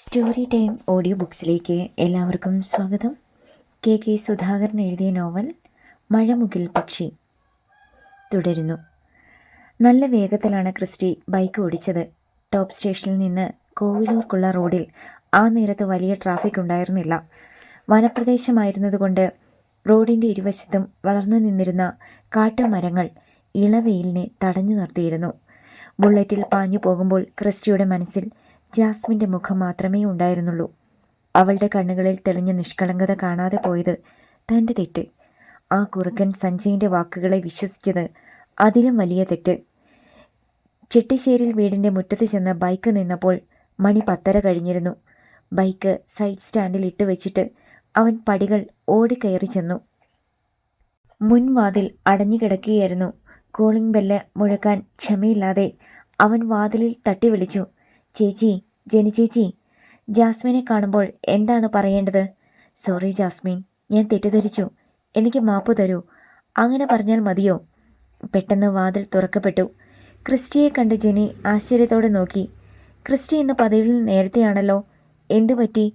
Story time audio ബുക്സിലേക്ക് എല്ലാവർക്കും സ്വാഗതം. K Sudhakaran എഴുതിയ നോവൽ മഴമുകിൽ പക്ഷി തുടരുന്നു. നല്ല വേഗത്തിലാണ് ക്രിസ്റ്റി ബൈക്ക് ഓടിച്ചത്. ടോപ്പ് സ്റ്റേഷനിൽ നിന്ന് കോവിലൂർക്കുള്ള റോഡിൽ ആ നേരത്ത് വലിയ ട്രാഫിക് ഉണ്ടായിരുന്നില്ല. വനപ്രദേശമായിരുന്നതുകൊണ്ട് റോഡിൻ്റെ ഇരുവശത്തും വളർന്നു നിന്നിരുന്ന കാട്ടുമരങ്ങൾ ഇളവെയിലിനെ തടഞ്ഞു നിർത്തിയിരുന്നു. ബുള്ളറ്റിൽ പാഞ്ഞു പോകുമ്പോൾ ക്രിസ്റ്റിയുടെ മനസ്സിൽ ജാസ്മിൻ്റെ മുഖം മാത്രമേ ഉണ്ടായിരുന്നുള്ളൂ. അവളുടെ കണ്ണുകളിൽ തെളിഞ്ഞ നിഷ്കളങ്കത കാണാതെ പോയത് തൻ്റെ തെറ്റ്. ആ കുറുക്കൻ സഞ്ജയിൻ്റെ വാക്കുകളെ വിശ്വസിച്ചത് അതിലും വലിയ തെറ്റ്. ചെട്ടിശ്ശേരിൽ വീടിൻ്റെ മുറ്റത്ത് ചെന്ന് ബൈക്ക് നിന്നപ്പോൾ മണി 10:30 കഴിഞ്ഞിരുന്നു. ബൈക്ക് സൈഡ് സ്റ്റാൻഡിൽ ഇട്ട് വെച്ചിട്ട് അവൻ പടികൾ ഓടിക്കയറി ചെന്നു. മുൻവാതിൽ അടഞ്ഞു കിടക്കുകയായിരുന്നു. കോളിംഗ് ബെല്ല് മുഴക്കാൻ ക്ഷമയില്ലാതെ അവൻ വാതിലിൽ തട്ടി വിളിച്ചു, ചേച്ചി, ജെനി ചേച്ചി. ജാസ്മിനെ കാണുമ്പോൾ എന്താണ് പറയേണ്ടത്? സോറി ജാസ്മിൻ, ഞാൻ തെറ്റിദ്ധരിച്ചു, എനിക്ക് മാപ്പ് തരൂ. അങ്ങനെ പറഞ്ഞാൽ മതിയോ? പെട്ടെന്ന് വാതിൽ തുറക്കപ്പെട്ടു. ക്രിസ്റ്റിയെ കണ്ട് ജെനി ആശ്ചര്യത്തോടെ നോക്കി. ക്രിസ്റ്റി ഇന്ന് പതിവിൽ നേരത്തെയാണല്ലോ, എന്തു പറ്റി?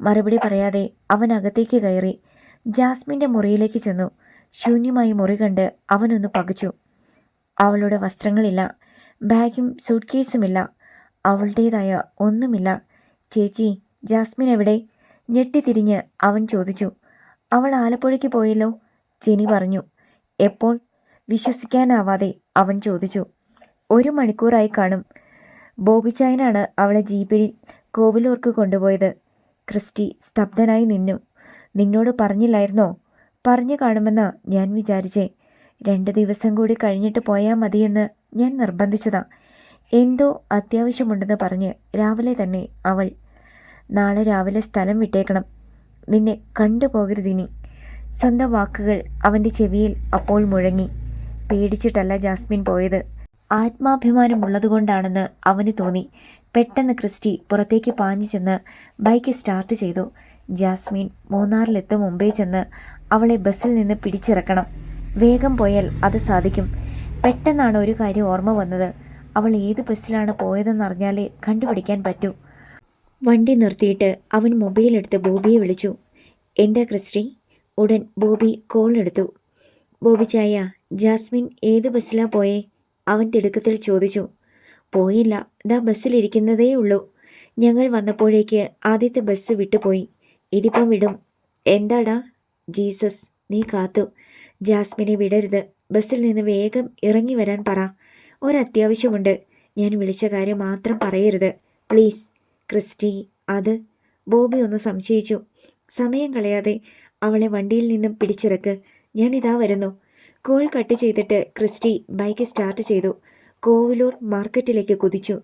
മറുപടി പറയാതെ അവൻ അകത്തേക്ക് കയറി ജാസ്മിൻ്റെ മുറിയിലേക്ക് ചെന്നു. ശൂന്യമായി മുറി കണ്ട് അവനൊന്ന് പകച്ചു. അവളുടെ വസ്ത്രങ്ങളില്ല, ബാഗും സൂട്ട് കേസുമില്ല, അവളുടേതായ ഒന്നുമില്ല. ചേച്ചി, ജാസ്മിൻ എവിടെ? ഞെട്ടിത്തിരിഞ്ഞ് അവൻ ചോദിച്ചു. അവൾ ആലപ്പുഴയ്ക്ക് പോയല്ലോ, ജെനി പറഞ്ഞു. എപ്പോൾ? വിശ്വസിക്കാനാവാതെ അവൻ ചോദിച്ചു. 1 മണിക്കൂറായി കാണും. ബോബിച്ചായനാണ് അവളെ ജീപ്പിൽ കോവിലൂർക്ക് കൊണ്ടുപോയത്. ക്രിസ്റ്റി സ്തബ്ധനായി നിന്നു. നിന്നോട് പറഞ്ഞില്ലായിരുന്നോ? പറഞ്ഞു കാണുമെന്നാ ഞാൻ വിചാരിച്ചേ. 2 ദിവസം കൂടി കഴിഞ്ഞിട്ട് പോയാൽ മതിയെന്ന് ഞാൻ നിർബന്ധിച്ചതാ. എന്തോ അത്യാവശ്യമുണ്ടെന്ന് പറഞ്ഞ് രാവിലെ തന്നെ അവൾ. നാളെ രാവിലെ സ്ഥലം വിട്ടേക്കണം, നിന്നെ കണ്ടുപോകരുതിനി. സ്വന്തം വാക്കുകൾ അവൻ്റെ ചെവിയിൽ അപ്പോൾ മുഴങ്ങി. പേടിച്ചിട്ടല്ല ജാസ്മിൻ പോയത്, ആത്മാഭിമാനമുള്ളതുകൊണ്ടാണെന്ന് അവന് തോന്നി. പെട്ടെന്ന് ക്രിസ്റ്റി പുറത്തേക്ക് പാഞ്ഞു ചെന്ന് ബൈക്ക് സ്റ്റാർട്ട് ചെയ്തു. ജാസ്മിൻ മൂന്നാറിലെത്തും മുമ്പേ ചെന്ന് അവളെ ബസ്സിൽ നിന്ന് പിടിച്ചിറക്കണം. വേഗം പോയാൽ അത് സാധിക്കും. പെട്ടെന്നാണ് ഒരു കാര്യം ഓർമ്മ വന്നത്. അവൾ ഏത് ബസ്സിലാണ് പോയതെന്നറിഞ്ഞാലേ കണ്ടുപിടിക്കാൻ പറ്റൂ. വണ്ടി നിർത്തിയിട്ട് അവൻ മൊബൈലെടുത്ത് ബോബിയെ വിളിച്ചു. എന്താ ക്രിസ്റ്റി? ഉടൻ ബോബി കോൾ എടുത്തു. ബോബി ചായ, ജാസ്മിൻ ഏത് ബസ്സിലാണ് പോയേ? അവൻ തിടുക്കത്തിൽ ചോദിച്ചു. പോയില്ല, ദാ ബസ്സിലിരിക്കുന്നതേ ഉള്ളൂ. ഞങ്ങൾ വന്നപ്പോഴേക്ക് ആദ്യത്തെ ബസ് വിട്ടുപോയി. ഇതിപ്പം വിടും. എന്താടാ? ജീസസ്, നീ കാത്തു. ജാസ്മിനെ വിടരുത്. ബസ്സിൽ നിന്ന് വേഗം ഇറങ്ങി വരാൻ പറ. ഒരത്യാവശ്യമുണ്ട്. ഞാൻ വിളിച്ച കാര്യം മാത്രം പറയരുത്, പ്ലീസ്. ക്രിസ്റ്റി, അത്? ബോബി ഒന്ന് സംശയിച്ചു. സമയം കളയാതെ അവളെ വണ്ടിയിൽ നിന്നും പിടിച്ചിറക്ക്. ഞാനിതാ വരുന്നു. കോൾ കട്ട് ചെയ്തിട്ട് ക്രിസ്റ്റി ബൈക്ക് സ്റ്റാർട്ട് ചെയ്തു. കോവിലൂർ മാർക്കറ്റിലേക്ക് കുതിച്ചു.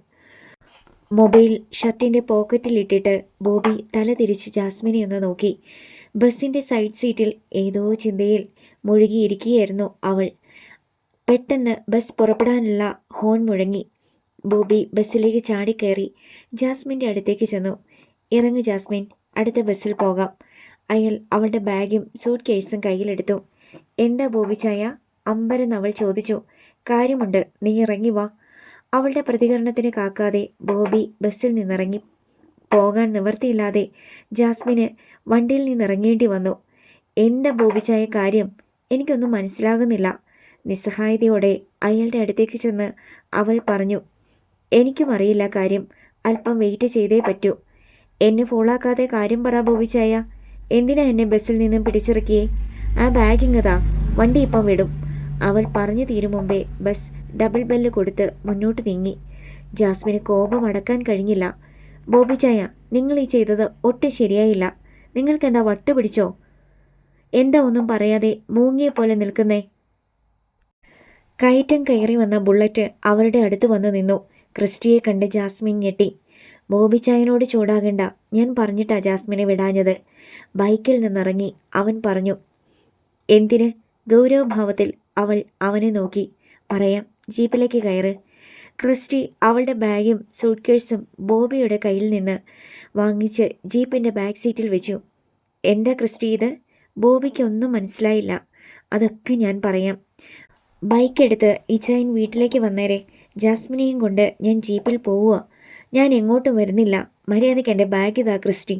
മൊബൈൽ ഷർട്ടിൻ്റെ പോക്കറ്റിലിട്ടിട്ട് ബോബി തല തിരിച്ച് ജാസ്മിനെ ഒന്ന് നോക്കി. ബസ്സിൻ്റെ സൈഡ് സീറ്റിൽ ഏതോ ചിന്തയിൽ മുഴുകിയിരിക്കുകയായിരുന്നു അവൾ. പെട്ടെന്ന് ബസ് പുറപ്പെടാനുള്ള ഹോൺ മുഴങ്ങി. ബോബി ബസ്സിലേക്ക് ചാടിക്കയറി ജാസ്മിൻ്റെ അടുത്തേക്ക് ചെന്നു. ഇറങ്ങു ജാസ്മിൻ, അടുത്ത ബസ്സിൽ പോകാം. അയാൾ അവളുടെ ബാഗും സൂട്ട് കേസും കയ്യിലെടുത്തു. എന്താ ബോബി ചായ? അമ്പരെന്ന് അവൾ ചോദിച്ചു. കാര്യമുണ്ട്, നീ ഇറങ്ങി വാ. അവളുടെ പ്രതികരണത്തിന് കാക്കാതെ ബോബി ബസ്സിൽ നിന്നിറങ്ങി. പോകാൻ നിവർത്തിയില്ലാതെ ജാസ്മിന് വണ്ടിയിൽ നിന്നിറങ്ങേണ്ടി വന്നു. എന്താ ബോബി ചായ കാര്യം? എനിക്കൊന്നും മനസ്സിലാകുന്നില്ല. നിസ്സഹായതയോടെ അയാളുടെ അടുത്തേക്ക് ചെന്ന് അവൾ പറഞ്ഞു. എനിക്കും അറിയില്ല കാര്യം. അല്പം വെയിറ്റ് ചെയ്തേ പറ്റൂ. എന്നെ ഫോളാക്കാതെ കാര്യം പറ ബോബിച്ചായ. എന്തിനാ എന്നെ ബസ്സിൽ നിന്നും പിടിച്ചിറക്കിയേ? ആ ബാഗിങ്ങതാ, വണ്ടി ഇപ്പം വിടും. അവൾ പറഞ്ഞു തീരും മുമ്പേ ബസ് ഡബിൾ ബെല്ല് കൊടുത്ത് മുന്നോട്ട് നീങ്ങി. ജാസ്മിന് കോപം അടക്കാൻ കഴിഞ്ഞില്ല. ബോബിച്ചായ, നിങ്ങൾ ഈ ചെയ്തത് ഒട്ടും ശരിയായില്ല. നിങ്ങൾക്കെന്താ വട്ടുപിടിച്ചോ? എന്താ ഒന്നും പറയാതെ മൂങ്ങിയെ പോലെ നിൽക്കുന്നേ? കയറ്റം കയറി വന്ന ബുള്ളറ്റ് അവരുടെ അടുത്ത് വന്ന് നിന്നു. ക്രിസ്റ്റിയെ കണ്ട് ജാസ്മിൻ ഞെട്ടി. ബോബിച്ചായനോട് ചൂടാകണ്ട, ഞാൻ പറഞ്ഞിട്ടാ ജാസ്മിനെ വിടാഞ്ഞത്. ബൈക്കിൽ നിന്നിറങ്ങി അവൻ പറഞ്ഞു. എന്തിന്? ഗൗരവഭാവത്തിൽ അവൾ അവനെ നോക്കി. പറയാം, ജീപ്പിലേക്ക് കയറ്. ക്രിസ്റ്റി അവളുടെ ബാഗും സൂട്ട് കേസും ബോബിയുടെ കയ്യിൽ നിന്ന് വാങ്ങിച്ച് ജീപ്പിൻ്റെ ബാക്ക് സീറ്റിൽ വെച്ചു. എന്താ ക്രിസ്റ്റി ഇത്? ബോബിക്ക് ഒന്നും മനസ്സിലായില്ല. അതൊക്കെ ഞാൻ പറയാം. ബൈക്കെടുത്ത് ഇച്ചായൻ വീട്ടിലേക്ക് വന്നേരെ. ജാസ്മിനെയും കൊണ്ട് ഞാൻ ജീപ്പിൽ പോവുക. ഞാൻ എങ്ങോട്ടും വരുന്നില്ല. മര്യാദയ്ക്ക് എൻ്റെ ബാഗ് ഇതാ ക്രിസ്റ്റി,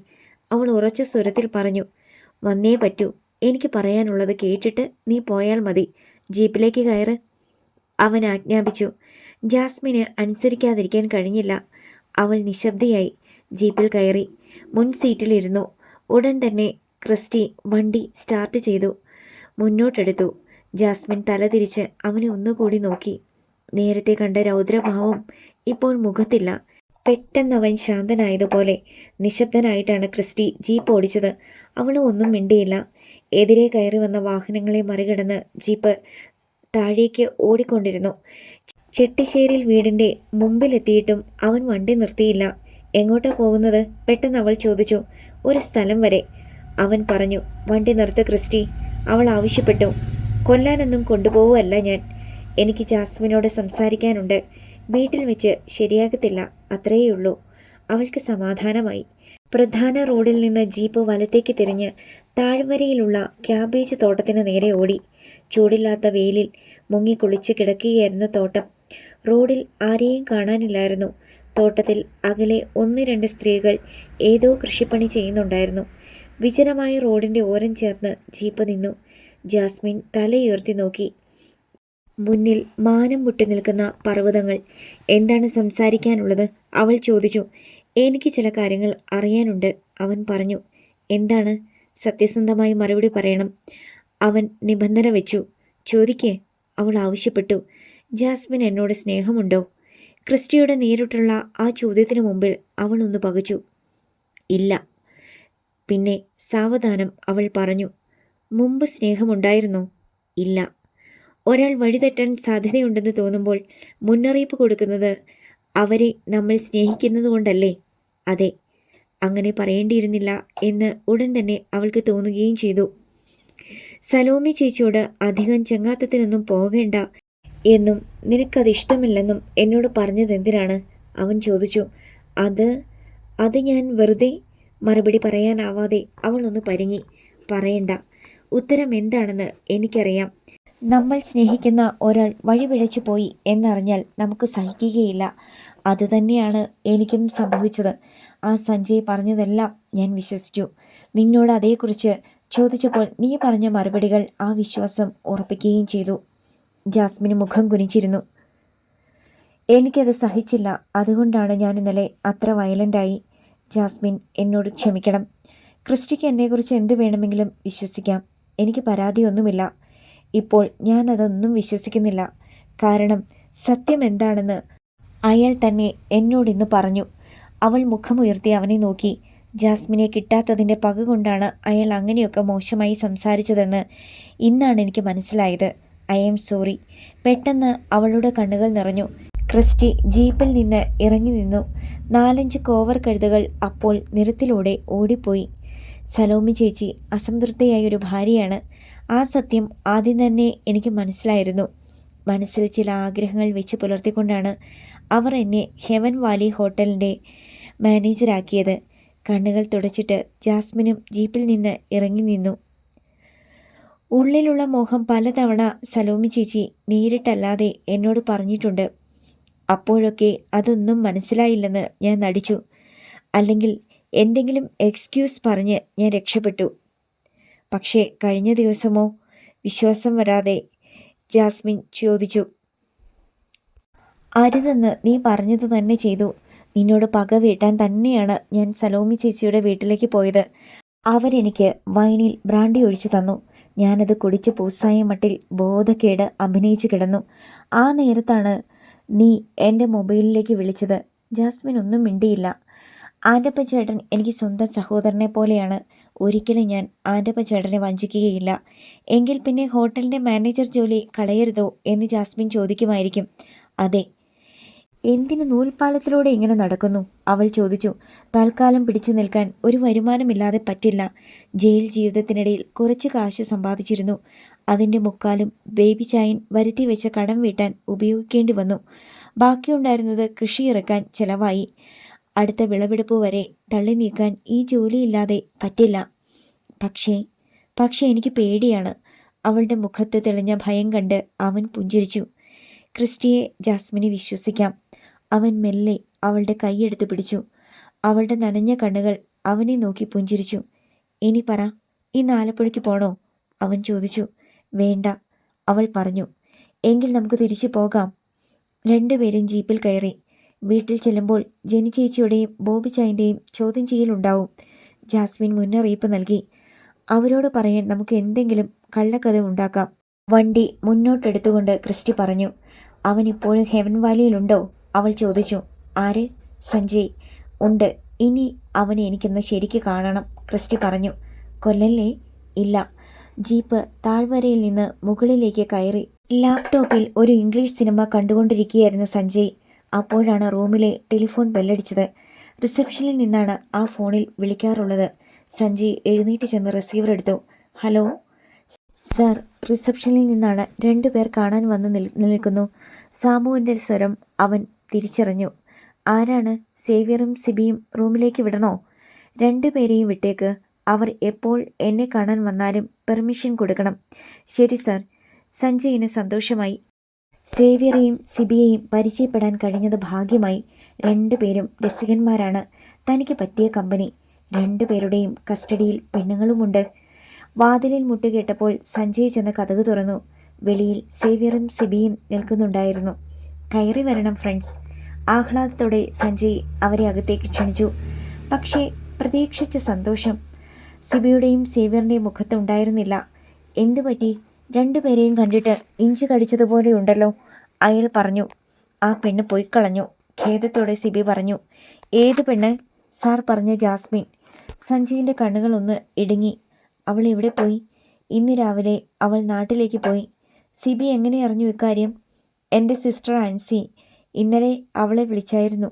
അവൾ ഉറച്ച സ്വരത്തിൽ പറഞ്ഞു. വന്നേ പറ്റൂ. എനിക്ക് പറയാനുള്ളത് കേട്ടിട്ട് നീ പോയാൽ മതി. ജീപ്പിലേക്ക് കയറ്, അവൻ ആജ്ഞാപിച്ചു. ജാസ്മിന് അനുസരിക്കാതിരിക്കാൻ കഴിഞ്ഞില്ല. അവൾ നിശബ്ദയായി ജീപ്പിൽ കയറി മുൻ സീറ്റിലിരുന്നു. ഉടൻ തന്നെ ക്രിസ്റ്റി വണ്ടി സ്റ്റാർട്ട് ചെയ്തു. മുന്നോട്ടെടുത്തു. ജാസ്മിൻ തലതിരിച്ച് അവനെ ഒന്നുകൂടി നോക്കി. നേരത്തെ കണ്ട രൗദ്രഭാവം ഇപ്പോൾ മുഖത്തില്ല. പെട്ടെന്നവൻ ശാന്തനായതുപോലെ നിശബ്ദനായിട്ടാണ് ക്രിസ്റ്റി ജീപ്പ് ഓടിച്ചത്. അവൾ ഒന്നും മിണ്ടിയില്ല. എതിരെ കയറി വന്ന വാഹനങ്ങളെ മറികടന്ന് ജീപ്പ് താഴേക്ക് ഓടിക്കൊണ്ടിരുന്നു. ചെട്ടിശ്ശേരിൽ വീടിൻ്റെ മുമ്പിലെത്തിയിട്ടും അവൻ വണ്ടി നിർത്തിയില്ല. എങ്ങോട്ടാ പോകുന്നത്? പെട്ടെന്ന് അവൾ ചോദിച്ചു. ഒരു സ്ഥലം വരെ, അവൻ പറഞ്ഞു. വണ്ടി നിർത്ത് ക്രിസ്റ്റി, അവൾ ആവശ്യപ്പെട്ടു. കൊല്ലാനൊന്നും കൊണ്ടുപോവുകയല്ല ഞാൻ. എനിക്ക് ജാസ്മിനോട് സംസാരിക്കാനുണ്ട്. വീട്ടിൽ വെച്ച് ശരിയാകത്തില്ല, അത്രയേയുള്ളൂ. അവൾക്ക് സമാധാനമായി. പ്രധാന റോഡിൽ നിന്ന് ജീപ്പ് വലത്തേക്ക് തിരിഞ്ഞ് താഴ്വരയിലുള്ള ക്യാബേജ് തോട്ടത്തിന് നേരെ ഓടി. ചൂടില്ലാത്ത വെയിലിൽ മുങ്ങിക്കുളിച്ച് കിടക്കുകയായിരുന്നു തോട്ടം. റോഡിൽ ആരെയും കാണാനില്ലായിരുന്നു. തോട്ടത്തിൽ അകലെ 1-2 സ്ത്രീകൾ ഏതോ കൃഷിപ്പണി ചെയ്യുന്നുണ്ടായിരുന്നു. വിജനമായ റോഡിൻ്റെ ഓരം ചേർന്ന് ജീപ്പ് നിന്നു. ജാസ്മിൻ തലയുയർത്തി നോക്കി. മുന്നിൽ മാനം മുട്ടി നിൽക്കുന്ന പർവ്വതങ്ങൾ. എന്താണ് സംസാരിക്കാനുള്ളത്? അവൾ ചോദിച്ചു. എനിക്ക് ചില കാര്യങ്ങൾ അറിയാനുണ്ട്, അവൻ പറഞ്ഞു. എന്താണ്? സത്യസന്ധമായി മറുപടി പറയണം, അവൻ നിബന്ധന വെച്ചു. ചോദിക്കേ, അവൾ ആവശ്യപ്പെട്ടു. ജാസ്മിൻ എന്നോട് സ്നേഹമുണ്ടോ? ക്രിസ്റ്റിയുടെ നേരിട്ടുള്ള ആ ചോദ്യത്തിന് മുമ്പിൽ അവൾ ഒന്ന് പകച്ചു. ഇല്ല. പിന്നെ സാവധാനം അവൾ പറഞ്ഞു. മുമ്പ് സ്നേഹമുണ്ടായിരുന്നോ? ഇല്ല. ഒരാൾ വഴിതെറ്റാൻ സാധ്യതയുണ്ടെന്ന് തോന്നുമ്പോൾ മുന്നറിയിപ്പ് കൊടുക്കുന്നത് അവരെ നമ്മൾ സ്നേഹിക്കുന്നത് കൊണ്ടല്ലേ? അതെ. അങ്ങനെ പറയേണ്ടിയിരുന്നില്ല എന്ന് ഉടൻ തന്നെ അവൾക്ക് തോന്നുകയും ചെയ്തു. സലോമി ചേച്ചിയോട് അധികം ചങ്ങാത്തത്തിനൊന്നും പോകേണ്ട എന്നും നിനക്കതിഷ്ടമില്ലെന്നും എന്നോട് പറഞ്ഞതെന്തിനാണ്? അവൻ ചോദിച്ചു. അത് ഞാൻ വെറുതെ. മറുപടി പറയാനാവാതെ അവൾ ഒന്ന് പരിങ്ങി. പറയണ്ട. ഉത്തരം എന്താണെന്ന് എനിക്കറിയാം. നമ്മൾ സ്നേഹിക്കുന്ന ഒരാൾ വഴിപിഴച്ചു പോയി എന്നറിഞ്ഞാൽ നമുക്ക് സഹിക്കുകയില്ല. അതുതന്നെയാണ് എനിക്കും സംഭവിച്ചത്. ആ സഞ്ജയ് പറഞ്ഞതെല്ലാം ഞാൻ വിശ്വസിച്ചു. നിന്നോട് അതേക്കുറിച്ച് ചോദിച്ചപ്പോൾ നീ പറഞ്ഞ മറുപടികൾ ആ വിശ്വാസം ഉറപ്പിക്കുകയും ചെയ്തു. ജാസ്മിന് മുഖം കുനിച്ചിരുന്നു. എനിക്കത് സഹിച്ചില്ല. അതുകൊണ്ടാണ് ഞാൻ ഇന്നലെ അത്ര വയലൻ്റായി. ജാസ്മിൻ, എന്നോട് ക്ഷമിക്കണം. ക്രിസ്റ്റിക്ക് എന്നെക്കുറിച്ച് എന്ത് വേണമെങ്കിലും വിശ്വസിക്കാം. എനിക്ക് പരാതിയൊന്നുമില്ല. ഇപ്പോൾ ഞാനതൊന്നും വിശ്വസിക്കുന്നില്ല. കാരണം സത്യം എന്താണെന്ന് അയാൾ തന്നെ എന്നോടിന്ന് പറഞ്ഞു. അവൾ മുഖമുയർത്തി അവനെ നോക്കി. ജാസ്മിനെ കിട്ടാത്തതിൻ്റെ പക കൊണ്ടാണ് അയാൾ അങ്ങനെയൊക്കെ മോശമായി സംസാരിച്ചതെന്ന് ഇന്നാണ് എനിക്ക് മനസ്സിലായത്. I am sorry. പെട്ടെന്ന് അവളുടെ കണ്ണുകൾ നിറഞ്ഞു. ക്രിസ്റ്റി ജീപ്പിൽ നിന്ന് ഇറങ്ങി നിന്നു. 4-5 കോവർ കഴുതകൾ അപ്പോൾ നിരത്തിലൂടെ ഓടിപ്പോയി. സലോമി ചേച്ചി അസംതൃപ്തയായൊരു ഭാര്യയാണ്. ആ സത്യം ആദ്യം തന്നെ എനിക്ക് മനസ്സിലായിരുന്നു. മനസ്സിൽ ചില ആഗ്രഹങ്ങൾ വെച്ച് പുലർത്തിക്കൊണ്ടാണ് അവർ എന്നെ ഹെവൻ വാലി ഹോട്ടലിൻ്റെ മാനേജരാക്കിയത്. കണ്ണുകൾ തുടച്ചിട്ട് ജാസ്മിനും ജീപ്പിൽ നിന്ന് ഇറങ്ങി നിന്നു. ഉള്ളിലുള്ള മോഹം പലതവണ സലോമി ചേച്ചി നേരിട്ടല്ലാതെ എന്നോട് പറഞ്ഞിട്ടുണ്ട്. അപ്പോഴൊക്കെ അതൊന്നും മനസ്സിലായില്ലെന്ന് ഞാൻ നടിച്ചു. അല്ലെങ്കിൽ എന്തെങ്കിലും എക്സ്ക്യൂസ് പറഞ്ഞ് ഞാൻ രക്ഷപ്പെട്ടു. പക്ഷേ കഴിഞ്ഞ ദിവസമോ? വിശ്വാസം വരാതെ ജാസ്മിൻ ചോദിച്ചു. അരുതെന്ന് നീ പറഞ്ഞത് തന്നെ ചെയ്തു. നിന്നോട് പക വീട്ടാൻ തന്നെയാണ് ഞാൻ സലോമി ചേച്ചിയുടെ വീട്ടിലേക്ക് പോയത്. അവരെനിക്ക് വൈനിൽ ബ്രാൻഡി ഒഴിച്ചു തന്നു. ഞാനത് കുടിച്ച് പൂസായ മട്ടിൽ ബോധക്കേട് അഭിനയിച്ചു കിടന്നു. ആ നേരത്താണ് നീ എൻ്റെ മൊബൈലിലേക്ക് വിളിച്ചത്. ജാസ്മിൻ ഒന്നും മിണ്ടിയില്ല. ആൻ്റപ്പ ചേട്ടൻ എനിക്ക് സ്വന്തം സഹോദരനെ പോലെയാണ്. ഒരിക്കലും ഞാൻ ആൻ്റപ്പ ചേട്ടനെ വഞ്ചിക്കുകയില്ല. എങ്കിൽ പിന്നെ ഹോട്ടലിൻ്റെ മാനേജർ ജോലി കളയരുതോ എന്ന് ജാസ്മിൻ ചോദിക്കുമായിരിക്കും. അതെ. എന്തിന് നൂൽപ്പാലത്തിലൂടെ ഇങ്ങനെ നടക്കുന്നു? അവൾ ചോദിച്ചു. തൽക്കാലം പിടിച്ചു നിൽക്കാൻ ഒരു വരുമാനമില്ലാതെ പറ്റില്ല. ജയിൽ ജീവിതത്തിനിടയിൽ കുറച്ച് കാശ് സമ്പാദിച്ചിരുന്നു. അതിൻ്റെ മുക്കാലും ബേബി ചായൻ വരുത്തി വെച്ച കടം വീട്ടാൻ ഉപയോഗിക്കേണ്ടി വന്നു. ബാക്കിയുണ്ടായിരുന്നത് കൃഷി ഇറക്കാൻ ചെലവായി. അടുത്ത വിളവെടുപ്പ് വരെ തള്ളി നീക്കാൻ ഈ ജോലിയില്ലാതെ പറ്റില്ല. പക്ഷേ എനിക്ക് പേടിയാണ്. അവളുടെ മുഖത്ത് തെളിഞ്ഞ ഭയം കണ്ട് അവൻ പുഞ്ചിരിച്ചു. ക്രിസ്റ്റിയെ ജാസ്മിനെ വിശ്വസിക്കാം. അവൻ മെല്ലെ അവളുടെ കൈയെടുത്ത് പിടിച്ചു. അവളുടെ നനഞ്ഞ കണ്ണുകൾ അവനെ നോക്കി പുഞ്ചിരിച്ചു. ഇനി പറ, ഇന്ന് ആലപ്പുഴയ്ക്ക് പോണോ? അവൻ ചോദിച്ചു. വേണ്ട, അവൾ പറഞ്ഞു. എങ്കിൽ നമുക്ക് തിരിച്ചു പോകാം. രണ്ടുപേരും ജീപ്പിൽ കയറി. വീട്ടിൽ ചെല്ലുമ്പോൾ ജെനി ചേച്ചിയുടെയും ബോബി ചായൻ്റെയും ചോദ്യം ചെയ്യലുണ്ടാവും. ജാസ്മിൻ മുന്നറിയിപ്പ് നൽകി. അവരോട് പറയാൻ നമുക്ക് എന്തെങ്കിലും കള്ളക്കഥ ഉണ്ടാക്കാം. വണ്ടി മുന്നോട്ടെടുത്തുകൊണ്ട് ക്രിസ്റ്റി പറഞ്ഞു. അവൻ ഇപ്പോഴും ഹെവൻ വാലിയിലുണ്ടോ? അവൾ ചോദിച്ചു. ആര്? സഞ്ജയ്. ഉണ്ട്. ഇനി അവനെ എനിക്കൊന്ന് ശരിക്ക് കാണണം, ക്രിസ്റ്റി പറഞ്ഞു. കൊല്ലല്ലേ? ഇല്ല. ജീപ്പ് താഴ്വരയിൽ നിന്ന് മുകളിലേക്ക് കയറി. ലാപ്ടോപ്പിൽ ഒരു ഇംഗ്ലീഷ് സിനിമ കണ്ടുകൊണ്ടിരിക്കുകയായിരുന്നു സഞ്ജയ്. അപ്പോഴാണ് റൂമിലെ ടെലിഫോൺ ബെല്ലടിച്ചത്. റിസപ്ഷനിൽ നിന്നാണ് ആ ഫോണിൽ വിളിക്കാറുള്ളത്. സഞ്ജയ് എഴുന്നേറ്റ് ചെന്ന് റിസീവർ എടുത്തു. ഹലോ സർ, റിസപ്ഷനിൽ നിന്നാണ്. 2 പേർ കാണാൻ വന്ന് നിൽക്കുന്നു. സാമുവിൻ്റെ സ്വരം അവൻ തിരിച്ചറിഞ്ഞു. ആരാണ്? സേവ്യറും സിബിയും റൂമിലേക്ക് വിടണോ? 2 പേരെയും വിട്ടേക്ക്. അവർ എപ്പോൾ എന്നെ കാണാൻ വന്നാലും പെർമിഷൻ കൊടുക്കണം. ശരി സർ. സഞ്ജയിന് സന്തോഷമായി. സേവ്യറെയും സിബിയെയും പരിചയപ്പെടാൻ കഴിഞ്ഞത് ഭാഗ്യമായി. 2 പേരും രസികന്മാരാണ്. തനിക്ക് പറ്റിയ കമ്പനി. 2 പേരുടെയും കസ്റ്റഡിയിൽ പെണ്ണുങ്ങളുമുണ്ട്. വാതിലിൽ മുട്ടുകേട്ടപ്പോൾ സഞ്ജയ് ചെന്ന് കതക് തുറന്നു. വെളിയിൽ സേവ്യറും സിബിയും നിൽക്കുന്നുണ്ടായിരുന്നു. കയറി വരണം ഫ്രണ്ട്സ്. ആഹ്ലാദത്തോടെ സഞ്ജയ് അവരെ അകത്തേക്ക് ക്ഷണിച്ചു. പക്ഷേ പ്രതീക്ഷിച്ച സന്തോഷം സിബിയുടെയും സേവ്യറിൻ്റെയും മുഖത്തുണ്ടായിരുന്നില്ല. എന്തു പറ്റി? 2 പേരെയും കണ്ടിട്ട് ഇഞ്ചി കടിച്ചതുപോലെയുണ്ടല്ലോ, അയാൾ പറഞ്ഞു. ആ പെണ്ണ് പോയിക്കളഞ്ഞു, ഖേദത്തോടെ സിബി പറഞ്ഞു. ഏത് പെണ്ണ്? സാർ പറഞ്ഞ ജാസ്മിൻ. സഞ്ജയിൻ്റെ കണ്ണുകളൊന്ന് ഇടുങ്ങി. അവൾ എവിടെ പോയി? ഇന്ന് രാവിലെ അവൾ നാട്ടിലേക്ക് പോയി. സിബി എങ്ങനെ അറിഞ്ഞു ഇക്കാര്യം? എൻ്റെ സിസ്റ്റർ ആൻസി ഇന്നലെ അവളെ വിളിച്ചായിരുന്നു.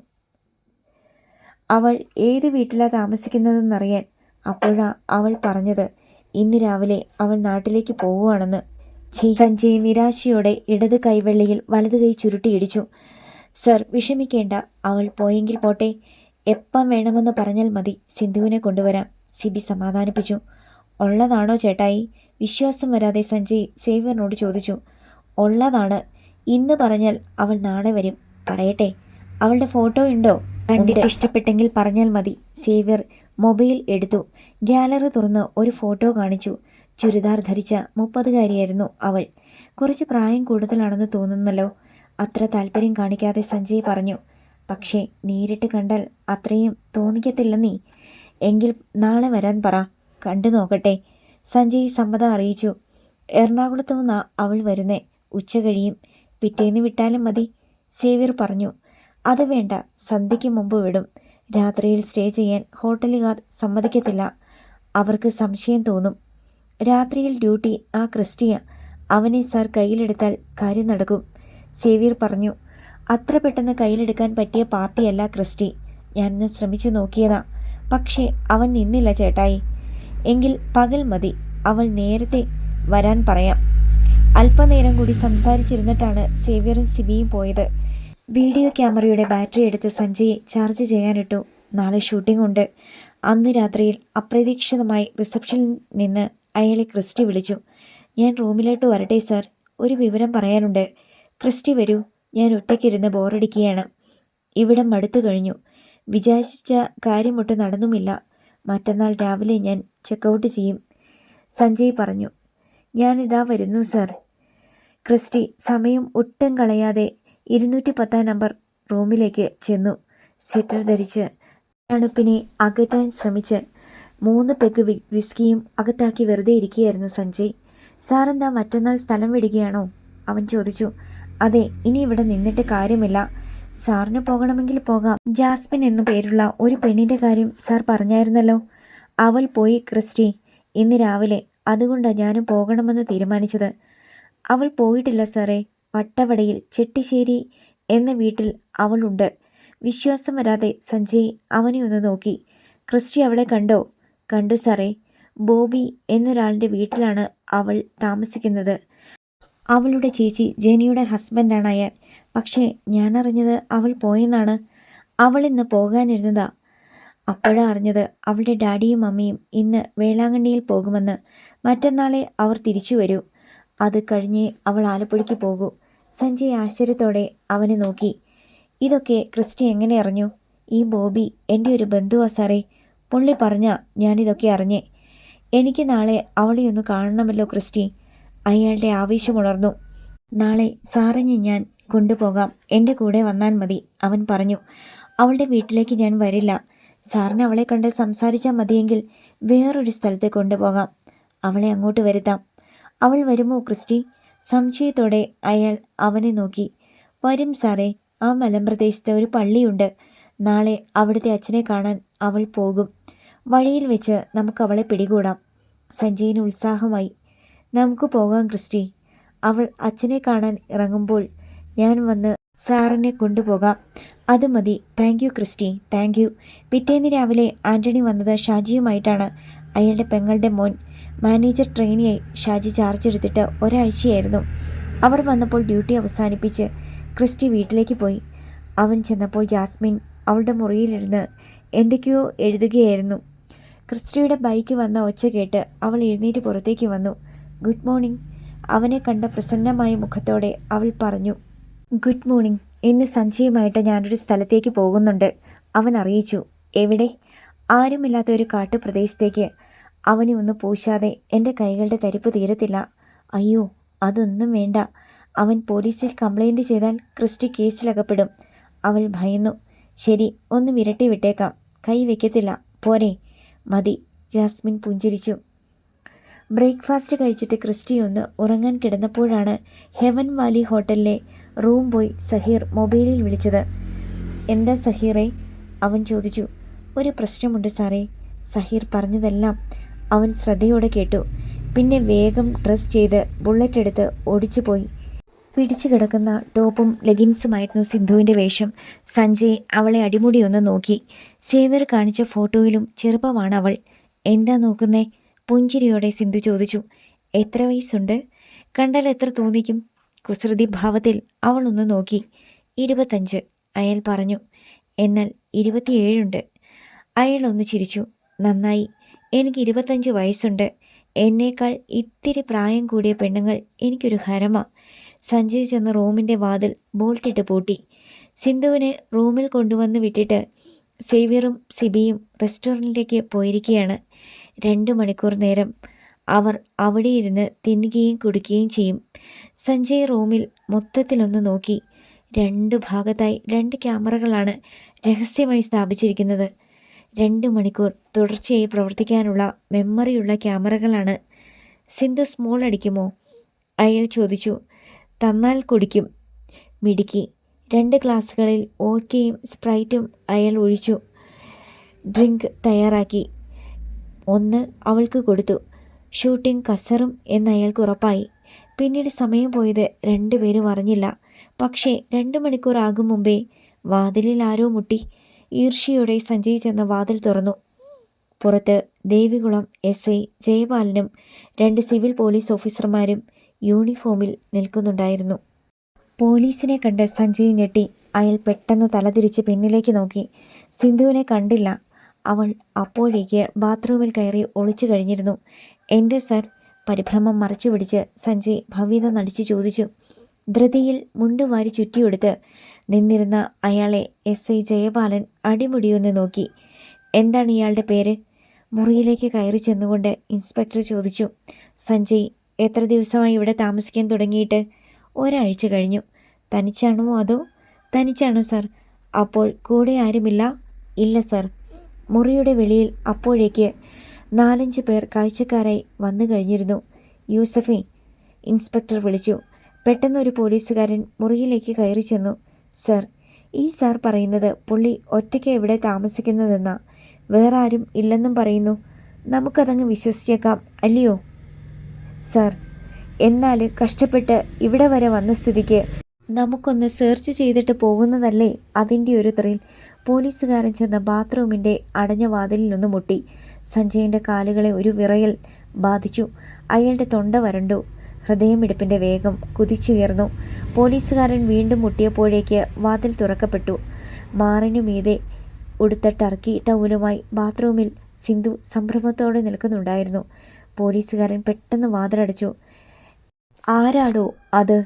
അവൾ ഏത് വീട്ടിലാണ് താമസിക്കുന്നതെന്നറിയാൻ. അപ്പോഴാ അവൾ പറഞ്ഞത് ഇന്ന് രാവിലെ അവൾ നാട്ടിലേക്ക് പോവുകയാണെന്ന്. സഞ്ജയ് നിരാശയോടെ ഇടത് കൈവെള്ളിയിൽ വലത് കൈ ചുരുട്ടിയിടിച്ചു. സർ, വിഷമിക്കേണ്ട. അവൾ പോയെങ്കിൽ പോട്ടെ. എപ്പം വേണമെന്ന് പറഞ്ഞാൽ മതി. സിന്ധുവിനെ കൊണ്ടുവരാം, സിബി സമാധാനിപ്പിച്ചു. ഉള്ളതാണോ ചേട്ടായി? വിശ്വാസം വരാതെ സഞ്ജയ് സേവ്യറിനോട് ചോദിച്ചു. ഉള്ളതാണ്. ഇന്ന് പറഞ്ഞാൽ അവൾ നാളെ വരും. പറയട്ടെ? അവളുടെ ഫോട്ടോ ഉണ്ടോ? കണ്ടിട്ട് ഇഷ്ടപ്പെട്ടെങ്കിൽ പറഞ്ഞാൽ മതി. സേവ്യർ മൊബൈൽ എടുത്തു. ഗാലറി തുറന്ന് ഒരു ഫോട്ടോ കാണിച്ചു. ചുരിദാർ ധരിച്ച 30കാരിയായിരുന്നു അവൾ. കുറച്ച് പ്രായം കൂടുതലാണെന്ന് തോന്നുന്നല്ലോ. അത്ര താല്പര്യം കാണിക്കാതെ സഞ്ജയ് പറഞ്ഞു. പക്ഷേ നേരിട്ട് കണ്ടാൽ അത്രയും തോന്നിക്കത്തില്ലെന്നീ. എങ്കിൽ നാളെ വരാൻ പറ, കണ്ടു നോക്കട്ടെ. സഞ്ജയ് സമ്മതം അറിയിച്ചു. എറണാകുളത്തു നിന്നാ അവൾ വരുന്നേ. ഉച്ച കഴിയും. പിറ്റേന്ന് വിട്ടാലും മതി, സേവ്യർ പറഞ്ഞു. അത് വേണ്ട, സന്ധ്യയ്ക്ക് മുമ്പ് വിടും. രാത്രിയിൽ സ്റ്റേ ചെയ്യാൻ ഹോട്ടലുകാർ സമ്മതിക്കത്തില്ല. അവർക്ക് സംശയം തോന്നും. രാത്രിയിൽ ഡ്യൂട്ടി ആ ക്രിസ്റ്റിയ. അവനെ സാർ കയ്യിലെടുത്താൽ കാര്യം നടക്കും, സേവ്യർ പറഞ്ഞു. അത്ര പെട്ടെന്ന് കയ്യിലെടുക്കാൻ പറ്റിയ പാർട്ടിയല്ല ക്രിസ്റ്റി. ഞാനൊന്ന് ശ്രമിച്ചു നോക്കിയതാ. പക്ഷേ അവൻ നിന്നില്ല ചേട്ടായി. എങ്കിൽ പകൽ മതി. അവൾ നേരത്തെ വരാൻ പറയാം. അല്പനേരം കൂടി സംസാരിച്ചിരുന്നിട്ടാണ് സേവ്യറും സിബിയും പോയത്. വീഡിയോ ക്യാമറയുടെ ബാറ്ററി എടുത്ത് സഞ്ജയെ ചാർജ് ചെയ്യാനിട്ടു. നാളെ ഷൂട്ടിംഗ് ഉണ്ട്. അന്ന് രാത്രിയിൽ അപ്രതീക്ഷിതമായി റിസപ്ഷനിൽ നിന്ന് അയാളെ ക്രിസ്റ്റി വിളിച്ചു. ഞാൻ റൂമിലോട്ട് വരട്ടെ സാർ, ഒരു വിവരം പറയാനുണ്ട്. ക്രിസ്റ്റി വരൂ, ഞാൻ ഒറ്റയ്ക്കിരുന്ന് ബോറടിക്കുകയാണ്. ഇവിടം മടുത്തു കഴിഞ്ഞു. വിചാരിച്ച കാര്യമൊട്ട് നടന്നുമില്ല. മറ്റന്നാൾ രാവിലെ ഞാൻ ചെക്കൗട്ട് ചെയ്യും, സഞ്ജയ് പറഞ്ഞു. ഞാനിതാ വരുന്നു സാർ. ക്രിസ്റ്റി സമയം ഒട്ടും കളയാതെ 210 നമ്പർ റൂമിലേക്ക് ചെന്നു. സ്വെറ്റർ ധരിച്ച് തണുപ്പിനെ അകറ്റാൻ ശ്രമിച്ച് 3 പെഗ് വിസ്കിയും അകത്താക്കി വെറുതെ ഇരിക്കുകയായിരുന്നു സഞ്ജയ്. സാറെന്താ മറ്റന്നാൾ സ്ഥലം വിടുകയാണോ? അവൻ ചോദിച്ചു. അതെ, ഇനി ഇവിടെ നിന്നിട്ട് കാര്യമില്ല. സാറിന് പോകണമെങ്കിൽ പോകാം. ജാസ്മിൻ എന്നു പേരുള്ള ഒരു പെണ്ണിൻ്റെ കാര്യം സാർ പറഞ്ഞായിരുന്നല്ലോ. അവൾ പോയി ക്രിസ്റ്റി, ഇന്ന് രാവിലെ. അതുകൊണ്ടാണ് ഞാനും പോകണമെന്ന് തീരുമാനിച്ചത്. അവൾ പോയിട്ടില്ല സാറേ. വട്ടവടയിൽ ചെട്ടിശ്ശേരി എന്ന വീട്ടിൽ അവളുണ്ട്. വിശ്വാസം വരാതെ സഞ്ജയ് അവനെ ഒന്ന് നോക്കി. ക്രിസ്റ്റി അവളെ കണ്ടോ? കണ്ടു സാറേ. ബോബി എന്നൊരാളുടെ വീട്ടിലാണ് അവൾ താമസിക്കുന്നത്. അവളുടെ ചേച്ചി ജെനിയുടെ ഹസ്ബൻഡാണ് അയാൾ. പക്ഷേ ഞാനറിഞ്ഞത് അവൾ പോയെന്നാണ്. അവൾ ഇന്ന് പോകാനിരുന്നതാ. അപ്പോഴാണ് അറിഞ്ഞത് അവളുടെ ഡാഡിയും മമ്മിയും ഇന്ന് വേളാങ്കണ്ണിയിൽ പോകുമെന്ന്. മറ്റന്നാളെ അവർ തിരിച്ചു വരൂ. അത് കഴിഞ്ഞേ അവൾ ആലപ്പുഴയ്ക്ക് പോകൂ. സഞ്ജയ് ആശ്ചര്യത്തോടെ അവനെ നോക്കി. ഇതൊക്കെ ക്രിസ്റ്റി എങ്ങനെ അറിഞ്ഞു? ഈ ബോബി എൻ്റെ ഒരു ബന്ധുവാ സാറേ. പുള്ളി പറഞ്ഞാ ഞാനിതൊക്കെ അറിഞ്ഞേ. എനിക്ക് നാളെ അവളെ ഒന്ന് കാണണമല്ലോ ക്രിസ്റ്റി. അയാളുടെ ആവേശമുണർന്നു. നാളെ സാറിനെ ഞാൻ കൊണ്ടുപോകാം, എൻ്റെ കൂടെ വന്നാൽ മതി, അവൻ പറഞ്ഞു. അവളുടെ വീട്ടിലേക്ക് ഞാൻ വരില്ല. സാറിന് അവളെ കണ്ട് സംസാരിച്ചാൽ മതിയെങ്കിൽ വേറൊരു സ്ഥലത്ത് കൊണ്ടുപോകാം. അവളെ അങ്ങോട്ട് വരുത്താം. അവൾ വരുമോ ക്രിസ്റ്റി? സംശയത്തോടെ അയാൾ അവനെ നോക്കി. വരും സാറേ. ആ മലമ്പ്രദേശത്ത് ഒരു പള്ളിയുണ്ട്. നാളെ അവിടുത്തെ അച്ഛനെ കാണാൻ അവൾ പോകും. വഴിയിൽ വെച്ച് നമുക്ക് അവളെ പിടികൂടാം. സഞ്ജയിന് ഉത്സാഹമായി. നമുക്ക് പോകാം ക്രിസ്റ്റി. അവൾ അച്ഛനെ കാണാൻ ഇറങ്ങുമ്പോൾ ഞാൻ വന്ന് സാറിനെ കൊണ്ടുപോകാം. അത് മതി. Thank you Christy, thank you. പിറ്റേന്ന് രാവിലെ ആൻ്റണി വന്നത് ഷാജിയുമായിട്ടാണ്. അയാളുടെ പെങ്ങളുടെ മോൻ. മാനേജർ ട്രെയിനിയായി ഷാജി ചാർജ് എടുത്തിട്ട് ഒരാഴ്ചയായിരുന്നു. അവർ വന്നപ്പോൾ ഡ്യൂട്ടി അവസാനിപ്പിച്ച് ക്രിസ്റ്റി വീട്ടിലേക്ക് പോയി. അവൻ ചെന്നപ്പോൾ ജാസ്മിൻ അവളുടെ മുറിയിലിരുന്ന് എന്തൊക്കെയോ എഴുതുകയായിരുന്നു. ക്രിസ്റ്റിയുടെ ബൈക്ക് വന്ന ഒച്ച കേട്ട് അവൾ എഴുന്നേറ്റ് പുറത്തേക്ക് വന്നു. Good morning. അവനെ കണ്ട പ്രസന്നമായ മുഖത്തോടെ അവൾ പറഞ്ഞു. Good morning. ഇന്ന് സഞ്ജയുമായിട്ട് ഞാനൊരു സ്ഥലത്തേക്ക് പോകുന്നുണ്ട്, അവൻ അറിയിച്ചു. എവിടെ? ആരുമില്ലാത്ത ഒരു കാട്ടുപ്രദേശത്തേക്ക്. അവനെ ഒന്ന് പൂശാതെ എൻ്റെ കൈകളുടെ തരിപ്പ് തീരത്തില്ല. അയ്യോ, അതൊന്നും വേണ്ട. അവൻ പോലീസിൽ കംപ്ലൈൻറ്റ് ചെയ്താൽ ക്രിസ്റ്റി കേസിലകപ്പെടും. അവൾ ഭയന്നു. ശരി, ഒന്ന് വിരട്ടി വിട്ടേക്കാം. കൈ വയ്ക്കത്തില്ല, പോരെ? മതി. ജാസ്മിൻ പുഞ്ചിരിച്ചു. ബ്രേക്ക്ഫാസ്റ്റ് കഴിച്ചിട്ട് ക്രിസ്റ്റി ഒന്ന് ഉറങ്ങാൻ കിടന്നപ്പോഴാണ് ഹെവൻ വാലി ഹോട്ടലിലെ റൂം ബോയ് സഹീർ മൊബൈലിൽ വിളിച്ചത്. എന്താ സഹീറേ? അവൻ ചോദിച്ചു. ഒരു പ്രശ്നമുണ്ട് സാറേ. സഹീർ പറഞ്ഞതെല്ലാം അവൻ ശ്രദ്ധയോടെ കേട്ടു. പിന്നെ വേഗം ഡ്രസ് ചെയ്ത് ബുള്ളറ്റ് എടുത്ത് ഓടിച്ചുപോയി. പിടിച്ചു കിടക്കുന്ന ടോപ്പും ലെഗിൻസുമായിരുന്നു സിന്ധുവിൻ്റെ വേഷം. സഞ്ജയ് അവളെ അടിമുടി ഒന്ന് നോക്കി. സേവ്യർ കാണിച്ച ഫോട്ടോയിലും ചെറുപ്പമാണ് അവൾ. എന്താ നോക്കുന്നേ? പുഞ്ചിരിയോടെ സിന്ധു ചോദിച്ചു. എത്ര വയസ്സുണ്ട്? കണ്ടാൽ എത്ര തോന്നിക്കും? കുസൃതി ഭാവത്തിൽ അവൾ ഒന്ന് നോക്കി. 25, അയാൾ പറഞ്ഞു. എന്നാൽ 27 അയാൾ ഒന്ന് ചിരിച്ചു. നന്നായി. എനിക്ക് 25 വയസ്സുണ്ട്. എന്നേക്കാൾ ഇത്തിരി പ്രായം കൂടിയ പെണ്ണുങ്ങൾ എനിക്കൊരു ഹരമാ. സഞ്ജയ് ചെന്ന് റൂമിൻ്റെ വാതിൽ ബോൾട്ടിട്ട് പൂട്ടി. സിന്ധുവിനെ റൂമിൽ കൊണ്ടുവന്ന് വിട്ടിട്ട് സേവ്യറും സിബിയും റെസ്റ്റോറൻറ്റിലേക്ക് പോയിരിക്കുകയാണ്. 2 മണിക്കൂർ നേരം അവർ അവിടെയിരുന്ന് തിന്നുകയും കുടിക്കുകയും ചെയ്യും. സഞ്ജയ് റൂമിൽ മൊത്തത്തിലൊന്ന് നോക്കി. 2 ഭാഗത്തായി 2 ക്യാമറകളാണ് രഹസ്യമായി സ്ഥാപിച്ചിരിക്കുന്നത്. 2 മണിക്കൂർ തുടർച്ചയായി പ്രവർത്തിക്കാനുള്ള മെമ്മറിയുള്ള ക്യാമറകളാണ്. സിന്ധു സ്മോൾ അടിക്കുമോ? അയാൾ ചോദിച്ചു. തന്നാൽ കുടിക്കും. മിടുക്കി. 2 ഗ്ലാസുകളിൽ വോഡ്കയും സ്പ്രൈറ്റും അയാൾ ഒഴിച്ചു. ഡ്രിങ്ക് തയ്യാറാക്കി. 1 അവൾക്ക് കൊടുത്തു. ഷൂട്ടിംഗ് കസറും എന്ന് അയാൾക്ക് ഉറപ്പായി. പിന്നീട് സമയം പോയത് 2 പേരും അറിഞ്ഞില്ല. പക്ഷേ 2 മണിക്കൂർ ആകും മുമ്പേ വാതിലിൽ ആരോ മുട്ടി. ഈർഷ്യയോടെ സഞ്ജയ് ചെന്ന് വാതിൽ തുറന്നു. പുറത്ത് ദേവികുളം SI ജയപാലനും 2 സിവിൽ പോലീസ് ഓഫീസർമാരും യൂണിഫോമിൽ നിൽക്കുന്നുണ്ടായിരുന്നു. പോലീസിനെ കണ്ട് സഞ്ജയ് ഞെട്ടി. അയാൾ പെട്ടെന്ന് തലതിരിച്ച് പിന്നിലേക്ക് നോക്കി. സിന്ധുവിനെ കണ്ടില്ല. അവൾ അപ്പോഴേക്ക് ബാത്റൂമിൽ കയറി ഒളിച്ചു കഴിഞ്ഞിരുന്നു. എന്താ സർ? പരിഭ്രമം മറച്ചു പിടിച്ച് സഞ്ജയ് ഭവ്യത നടിച്ച് ചോദിച്ചു. ധൃതിയിൽ മുണ്ടുവാരി ചുറ്റിയെടുത്ത് നിന്നിരുന്ന അയാളെ SI ജയപാലൻ അടിമുടിയൊന്ന് നോക്കി. എന്താണ് ഇയാളുടെ പേര്? മുറിയിലേക്ക് കയറി ചെന്നുകൊണ്ട് ഇൻസ്പെക്ടർ ചോദിച്ചു. സഞ്ജയ്. എത്ര ദിവസമായി ഇവിടെ താമസിക്കാൻ തുടങ്ങിയിട്ട്? 1 ആഴ്ച കഴിഞ്ഞു. തനിച്ചാണോ അതോ? തനിച്ചാണോ സർ? അപ്പോൾ കൂടെ ആരുമില്ല? ഇല്ല സർ. മുറിയുടെ വെളിയിൽ അപ്പോഴേക്ക് 4-5 പേർ കാഴ്ചക്കാരായി വന്നു കഴിഞ്ഞിരുന്നു. യൂസഫേ, ഇൻസ്പെക്ടർ വിളിച്ചു. പെട്ടെന്ന് ഒരു പോലീസുകാരൻ മുറിയിലേക്ക് കയറി ചെന്നു. സർ, ഈ സാർ പറയുന്നത് പുള്ളി ഒറ്റയ്ക്ക് ഇവിടെ താമസിക്കുന്നതെന്നാ. വേറെ ആരും ഇല്ലെന്നും പറയുന്നു. നമുക്കതങ്ങ് വിശ്വസിച്ചേക്കാം അല്ലയോ? സർ, എന്നാൽ കഷ്ടപ്പെട്ട് ഇവിടെ വരെ വന്ന സ്ഥിതിക്ക് നമുക്കൊന്ന് സെർച്ച് ചെയ്തിട്ട് പോകുന്നതല്ലേ അതിൻ്റെ ഒരു ത്രിൽ. പോലീസുകാരൻ ചെന്ന ബാത്റൂമിൻ്റെ അടഞ്ഞ വാതിലിലൊന്ന് മുട്ടി. സഞ്ജയിൻ്റെ കാലുകളെ ഒരു വിറയൽ ബാധിച്ചു. അയാളുടെ തൊണ്ട വരണ്ടു. ഹൃദയമിടിപ്പിൻ്റെ വേഗം കുതിച്ചുയർന്നു. പോലീസുകാരൻ വീണ്ടും മുട്ടിയപ്പോഴേക്ക് വാതിൽ തുറക്കപ്പെട്ടു. മാറിനുമീതെ ഉടുത്ത ടർക്കി ടൗലുമായി ബാത്റൂമിൽ സിന്ധു സംഭ്രമത്തോടെ നിൽക്കുന്നുണ്ടായിരുന്നു. പോലീസുകാരൻ പെട്ടെന്ന് വാതിലടച്ചു. ആരാടോ അത്?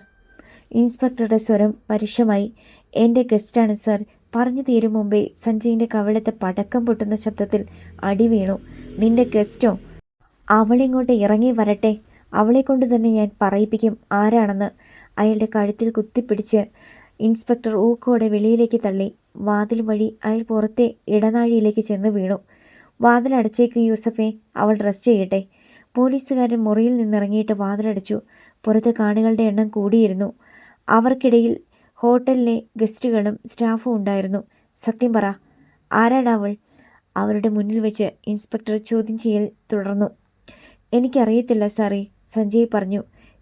ഇൻസ്പെക്ടറുടെ സ്വരം പരുഷമായി. എൻ്റെ ഗസ്റ്റാണ് സർ. പറഞ്ഞു തീരും മുമ്പേ സഞ്ജയിൻ്റെ കവിളത്ത് പടക്കം പൊട്ടുന്ന ശബ്ദത്തിൽ അടി വീണു. നിന്റെ ഗസ്റ്റോ? അവളിങ്ങോട്ട് ഇറങ്ങി വരട്ടെ, അവളെ കൊണ്ട് തന്നെ ഞാൻ പറയിപ്പിക്കും ആരാണെന്ന്. അയാളുടെ കഴുത്തിൽ കുത്തിപ്പിടിച്ച് ഇൻസ്പെക്ടർ ഊക്കോടെ വെളിയിലേക്ക് തള്ളി. വാതിൽ വഴി അയാൾ പുറത്തെ ഇടനാഴിയിലേക്ക് ചെന്ന് വീണു. വാതിലടച്ചേക്ക് യൂസഫേ, അവൾ റെസ്റ്റ് ചെയ്യട്ടെ. പോലീസുകാരൻ മുറിയിൽ നിന്നിറങ്ങിയിട്ട് വാതിലടച്ചു. പുറത്ത് കാണികളുടെ എണ്ണം കൂടിയിരുന്നു. അവർക്കിടയിൽ ഹോട്ടലിലെ ഗസ്റ്റുകളും സ്റ്റാഫും ഉണ്ടായിരുന്നു. സത്യം പറ, ആരാടാ അവൾ? അവരുടെ മുന്നിൽ വെച്ച് ഇൻസ്പെക്ടർ ചോദ്യം ചെയ്യൽ തുടർന്നു. എനിക്കറിയത്തില്ല സാറേ, സഞ്ജയ് പറഞ്ഞു.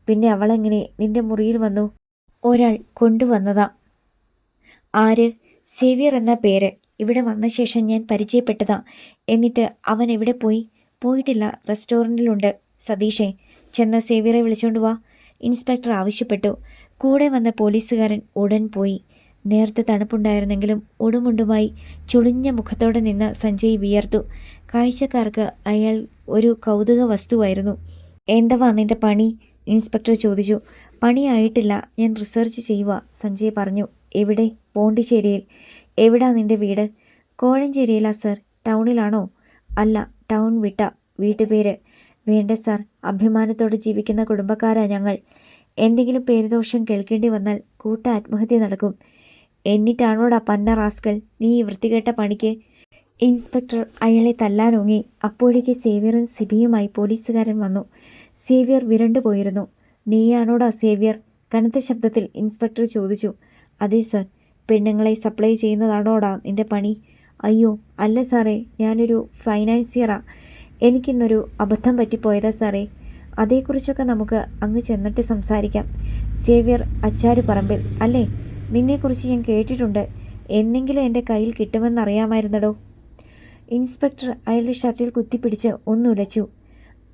പിന്നെ അവളെങ്ങനെ നിന്റെ മുറിയിൽ വന്നു? ഒരാൾ കൊണ്ടുവന്നതാ. ആര്? സേവിയർ എന്ന പേര്. ഇവിടെ വന്ന ശേഷം ഞാൻ പരിചയപ്പെട്ടതാ. എന്നിട്ട് അവൻ എവിടെ പോയി? പോയിട്ടില്ല, റെസ്റ്റോറൻറ്റിലുണ്ട്. സതീഷേ, ചെന്ന സേവിയറെ വിളിച്ചോണ്ട് വാ, ഇൻസ്പെക്ടർ ആവശ്യപ്പെട്ടു. കൂടെ വന്ന പോലീസുകാരൻ ഉടൻ പോയി. നേരത്തെ തണുപ്പുണ്ടായിരുന്നെങ്കിലും ഉടുമുണ്ടുമായി ചുളിഞ്ഞ മുഖത്തോടെ നിന്ന സഞ്ജയ് വിയർത്തു. കാഴ്ചക്കാർക്ക് അയാൾ ഒരു കൗതുക വസ്തുവായിരുന്നു. എന്തവാ നിന്റെ പണി? ഇൻസ്പെക്ടർ ചോദിച്ചു. പണിയായിട്ടില്ല, ഞാൻ റിസർച്ച് ചെയ്യുക, സഞ്ജയ് പറഞ്ഞു. എവിടെ? പോണ്ടിച്ചേരിയിൽ. എവിടാ നിന്റെ വീട്? കോഴഞ്ചേരിയിലാ സർ. ടൗണിലാണോ? അല്ല, ടൗൺ വിട്ട. വീട്ടുപേര്? വേണ്ട സാർ, അഭിമാനത്തോടെ ജീവിക്കുന്ന കുടുംബക്കാരാ ഞങ്ങൾ. എന്തെങ്കിലും പേരുദോഷം കേൾക്കേണ്ടി വന്നാൽ കൂട്ട ആത്മഹത്യ നടക്കും. എന്നിട്ടാണോടാ പന്ന റാസ്കൽ നീ ഈ വൃത്തികെട്ട പണിക്ക്? ഇൻസ്പെക്ടർ അയാളെ തല്ലാനോങ്ങി. അപ്പോഴേക്ക് സേവ്യറും സിബിയുമായി പോലീസുകാരൻ വന്നു. സേവ്യർ വിരണ്ടുപോയിരുന്നു. നീയാണോടാ സേവ്യർ? കനത്ത ശബ്ദത്തിൽ ഇൻസ്പെക്ടർ ചോദിച്ചു. അതെ സർ. പെണ്ണുങ്ങളെ സപ്ലൈ ചെയ്യുന്നതാണോടാ നിന്റെ പണി? അയ്യോ അല്ല സാറേ, ഞാനൊരു ഫൈനാൻസിയറാ. എനിക്കിന്നൊരു അബദ്ധം പറ്റിപ്പോയതാ സാറേ. അതേക്കുറിച്ചൊക്കെ നമുക്ക് അങ്ങ് ചെന്നിട്ട് സംസാരിക്കാം. സേവ്യർ അച്ചാരുപറമ്പിൽ അല്ലേ? നിന്നെക്കുറിച്ച് ഞാൻ കേട്ടിട്ടുണ്ട്. എന്നെങ്കിലും എൻ്റെ കയ്യിൽ കിട്ടുമെന്നറിയാമായിരുന്നടോ. ഇൻസ്പെക്ടർ അയാളുടെ ഷർട്ടിൽ കുത്തിപ്പിടിച്ച് ഒന്നുലച്ചു.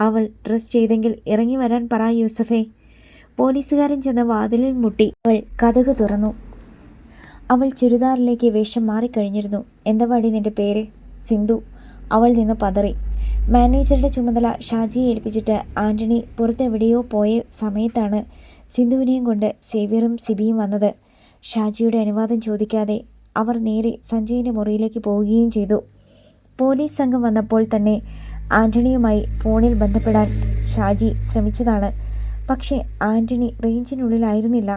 അവൾ ഡ്രസ് ചെയ്തെങ്കിൽ ഇറങ്ങി വരാൻ പറ യൂസഫേ. പോലീസുകാരൻ ചെന്ന വാതിലിൽ മുട്ടി. അവൾ കതക് തുറന്നു. അവൾ ചുരിദാറിലേക്ക് വേഷം മാറിക്കഴിഞ്ഞിരുന്നു. എന്താ നിന്റെ പേര്? സിന്ധു. അവൾ നിന്ന് പതറി. മാനേജറുടെ ചുമതല ഷാജിയെ ഏൽപ്പിച്ചിട്ട് ആൻ്റണി പുറത്തെവിടെയോ പോയ സമയത്താണ് സിന്ധുവിനെയും കൊണ്ട് സേവ്യറും സിബിയും വന്നത്. ഷാജിയുടെ അനുവാദം ചോദിക്കാതെ അവർ നേരെ സഞ്ജയിൻ്റെ മുറിയിലേക്ക് പോവുകയും ചെയ്തു. പോലീസ് സംഘം വന്നപ്പോൾ തന്നെ ആൻ്റണിയുമായി ഫോണിൽ ബന്ധപ്പെടാൻ ഷാജി ശ്രമിച്ചതാണ്. പക്ഷേ ആൻ്റണി റേഞ്ചിനുള്ളിലായിരുന്നില്ല.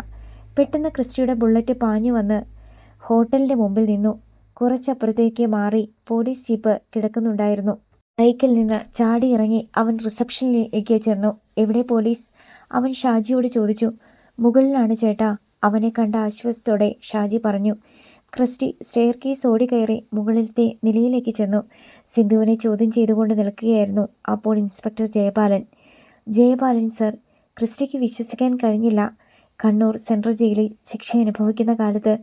പെട്ടെന്ന് ക്രിസ്റ്റിയുടെ ബുള്ളറ്റ് പാഞ്ഞു വന്ന് ഹോട്ടലിൻ്റെ മുമ്പിൽ നിന്നു. കുറച്ചപ്പുറത്തേക്ക് മാറി പോലീസ് ജീപ്പ് കിടക്കുന്നുണ്ടായിരുന്നു. ബൈക്കിൽ നിന്ന് ചാടിയിറങ്ങി അവൻ റിസപ്ഷനിലേക്ക് ചെന്നു. എവിടെ പോലീസ്? അവൻ ഷാജിയോട് ചോദിച്ചു. മുകളിലാണ് ചേട്ടാ, അവനെ കണ്ട ആശ്വാസത്തോടെ ഷാജി പറഞ്ഞു. ക്രിസ്റ്റി സ്റ്റെയർ കേസ് ഓടിക്കയറി മുകളിലത്തെ നിലയിലേക്ക് ചെന്നു. സിന്ധുവിനെ ചോദ്യം ചെയ്തുകൊണ്ട് നിൽക്കുകയായിരുന്നു അപ്പോൾ ഇൻസ്പെക്ടർ ജയപാലൻ. ജയപാലൻ സർ. ക്രിസ്റ്റിക്ക് വിശ്വസിക്കാൻ കഴിഞ്ഞില്ല. കണ്ണൂർ സെൻട്രൽ ജയിലിൽ ശിക്ഷ അനുഭവിക്കുന്ന കാലത്ത്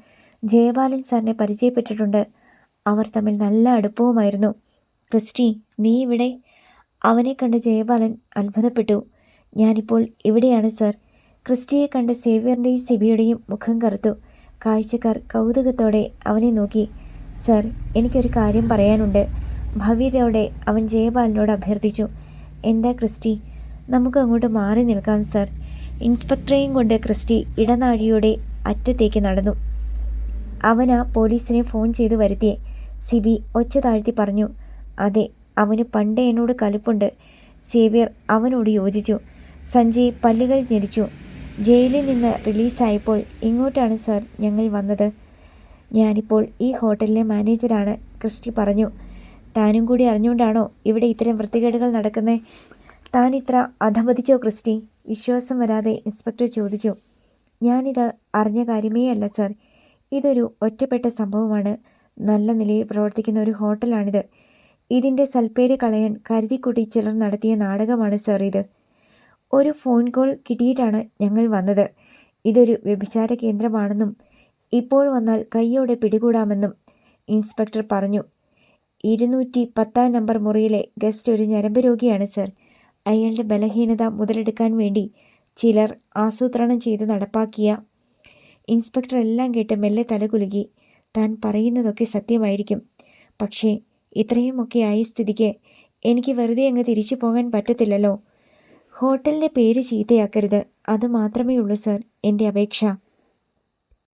ജയപാലൻ സാറിനെ പരിചയപ്പെട്ടിട്ടുണ്ട്. അവർ തമ്മിൽ നല്ല അടുപ്പവുമായിരുന്നു. ക്രിസ്റ്റി, നീ ഇവിടെ? അവനെ കണ്ട് ജയപാലൻ അത്ഭുതപ്പെട്ടു. ഞാനിപ്പോൾ ഇവിടെയാണ് സർ. ക്രിസ്റ്റിയെ കണ്ട് സേവ്യറിൻ്റെയും സിബിയുടെയും മുഖം കറുത്തു. കാഴ്ചക്കാർ കൗതുകത്തോടെ അവനെ നോക്കി. സർ, എനിക്കൊരു കാര്യം പറയാനുണ്ട്. ഭവ്യതയോടെ അവൻ ജയപാലനോട് അഭ്യർത്ഥിച്ചു. എന്താ ക്രിസ്റ്റി? നമുക്ക് അങ്ങോട്ട് മാറി നിൽക്കാം സർ. ഇൻസ്പെക്ടറെയും കൊണ്ട് ക്രിസ്റ്റി ഇടനാഴിയുടെ അറ്റത്തേക്ക് നടന്നു. അവനാ പോലീസിനെ ഫോൺ ചെയ്ത് വരുത്തിയേ. സിബി ഒച്ച താഴ്ത്തി പറഞ്ഞു. അതെ, അവന് പണ്ടേ എന്നോട് കലിപ്പുണ്ട്. സേവ്യർ അവനോട് യോജിച്ചു. സഞ്ജയ് പല്ലുകൾ ഞെരിച്ചു. ജയിലിൽ നിന്ന് റിലീസായപ്പോൾ ഇങ്ങോട്ടാണ് സർ ഞങ്ങൾ വന്നത്. ഞാനിപ്പോൾ ഈ ഹോട്ടലിലെ മാനേജരാണ്, ക്രിസ്റ്റി പറഞ്ഞു. താനും കൂടി അറിഞ്ഞുകൊണ്ടാണോ ഇവിടെ ഇത്തരം വൃത്തികേടുകൾ നടക്കുന്നത്? താൻ ഇത്ര അധപതിച്ചോ ക്രിസ്റ്റി? വിശ്വാസം വരാതെ ഇൻസ്പെക്ടർ ചോദിച്ചു. ഞാനിത് അറിഞ്ഞ കാര്യമേ അല്ല സർ. ഇതൊരു ഒറ്റപ്പെട്ട സംഭവമാണ്. നല്ല നിലയിൽ പ്രവർത്തിക്കുന്ന ഒരു ഹോട്ടലാണിത്. ഇതിൻ്റെ സൽപ്പേര് കളയാൻ കരുതിക്കൂട്ടി ചിലർ നടത്തിയ നാടകമാണ് സർ ഇത്. ഒരു ഫോൺ കോൾ കിട്ടിയിട്ടാണ് ഞങ്ങൾ വന്നത്. ഇതൊരു വ്യഭിചാര കേന്ദ്രമാണെന്നും ഇപ്പോൾ വന്നാൽ കയ്യോടെ പിടികൂടാമെന്നും ഇൻസ്പെക്ടർ പറഞ്ഞു. 210 നമ്പർ മുറിയിലെ ഗസ്റ്റ് ഒരു ഞരമ്പ് രോഗിയാണ് സർ. അയാളുടെ ബലഹീനത മുതലെടുക്കാൻ വേണ്ടി ചിലർ ആസൂത്രണം ചെയ്ത് നടപ്പാക്കിയ. ഇൻസ്പെക്ടർ എല്ലാം കേട്ട് മെല്ലെ തലകുലുക്കി. താൻ പറയുന്നതൊക്കെ സത്യമായിരിക്കും. പക്ഷേ ഇത്രയുമൊക്കെ ആയ സ്ഥിതിക്ക് എനിക്ക് വെറുതെ അങ്ങ് തിരിച്ചു പോകാൻ പറ്റത്തില്ലല്ലോ. ഹോട്ടലിൻ്റെ പേര് ചീത്തയാക്കരുത്, അത് മാത്രമേ ഉള്ളൂ സർ എൻ്റെ അപേക്ഷ.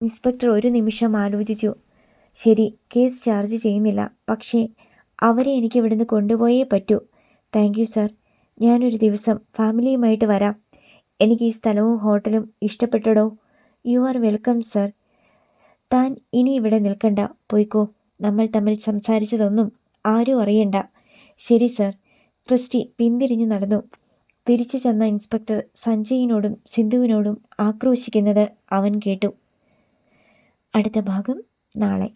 ഇൻസ്പെക്ടർ ഒരു നിമിഷം ആലോചിച്ചു. ശരി, കേസ് ചാർജ് ചെയ്യുന്നില്ല. പക്ഷേ അവരെ എനിക്ക് ഇവിടുന്ന് കൊണ്ടുപോയേ പറ്റൂ. Thank you sir. ഞാനൊരു ദിവസം ഫാമിലിയുമായിട്ട് വരാം. എനിക്ക് ഈ സ്ഥലവും ഹോട്ടലും ഇഷ്ടപ്പെട്ടടോ. You are welcome sir. താൻ ഇനി ഇവിടെ നിൽക്കണ്ട, പോയിക്കോ. നമ്മൾ തമ്മിൽ സംസാരിച്ചതൊന്നും ആരും അറിയണ്ട. ശരി സർ. ക്രിസ്റ്റി പിന്തിരിഞ്ഞു നടന്നു. തിരിച്ചു ചെന്ന ഇൻസ്പെക്ടർ സഞ്ജയിനോടും സിന്ധുവിനോടും ആക്രോശിക്കുന്നത് അവൻ കേട്ടു. അടുത്ത ഭാഗം നാളെ.